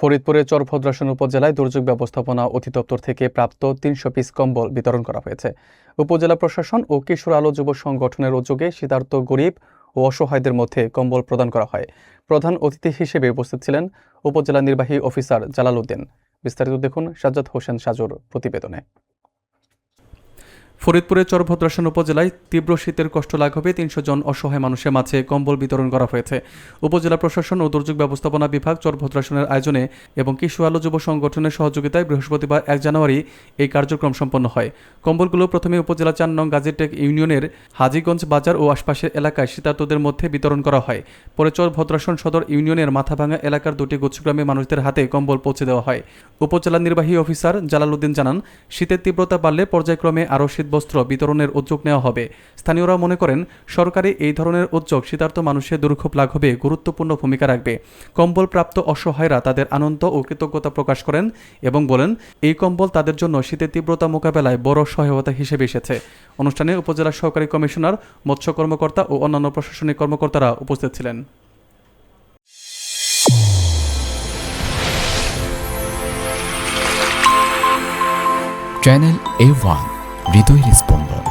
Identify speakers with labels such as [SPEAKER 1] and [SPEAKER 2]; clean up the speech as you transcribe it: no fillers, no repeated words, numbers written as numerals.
[SPEAKER 1] ফরিদপুরের চরভদ্রাসন উপজেলায় দুর্যোগ ব্যবস্থাপনা অধিদপ্তর থেকে প্রাপ্ত ৩০০ পিস কম্বল বিতরণ করা হয়েছে। উপজেলা প্রশাসন ও কিশোর আলো যুব সংগঠনের উদ্যোগে শীতার্ত গরিব ও অসহায়দের মধ্যে কম্বল প্রদান করা হয়। প্রধান অতিথি হিসেবে উপস্থিত ছিলেন উপজেলা নির্বাহী অফিসার জালাল উদ্দিন। বিস্তারিত দেখুন সাজ্জাদ হোসেন সাজুর প্রতিবেদনে। ফরিদপুরের চরভদ্রাসন উপজেলায় তীব্র শীতের কষ্ট লাঘবে ৩০০ জন অসহায় মানুষের মাঝে কম্বল বিতরণ করা হয়েছে। উপজেলা প্রশাসন ও দুর্যোগ ব্যবস্থাপনা বিভাগ চরভদ্রাসনের আয়োজনে এবং কিশোর আলো যুব সংগঠনের সহযোগিতায় বৃহস্পতিবার ১ জানুয়ারি এই কার্যক্রম সম্পন্ন হয়। কম্বলগুলো প্রথমে উপজেলা ৪ নং গাজীটেক ইউনিয়নের হাজীগঞ্জ বাজার ও আশপাশের এলাকায় শীতার্তদের মধ্যে বিতরণ করা হয়। পরে চরভদ্রাসন সদর ইউনিয়নের মাথাভাঙা এলাকার 2টি গুচ্ছগ্রামে মানুষদের হাতে কম্বল পৌঁছে দেওয়া হয়। উপজেলা নির্বাহী অফিসার জালাল উদ্দিন জানান, শীতের তীব্রতা বাড়লে পর্যায়ক্রমে আরও শীতবস্ত্র বিতরণের উদ্যোগ নেওয়া হবে। স্থানীয়রা মনে করেন, সরকারি এই ধরনের উদ্যোগ শীতার্ত মানুষের দুর্ভোগ লাঘবে গুরুত্বপূর্ণ ভূমিকা রাখবে। কম্বল প্রাপ্ত অসহায়রা তাদের আনন্দ ও কৃতজ্ঞতা প্রকাশ করেন এবং বলেন, এই কম্বল তাদের জন্য শীতের তীব্রতা মোকাবেলায় বড় সহায়তা হিসেবে এসেছে। অনুষ্ঠানে উপজেলা সহকারী কমিশনার, মৎস্য কর্মকর্তা ও অন্যান্য প্রশাসনিক কর্মকর্তারা উপস্থিত ছিলেন।
[SPEAKER 2] চ্যানেল A1 হৃদয়ের স্পন্দন।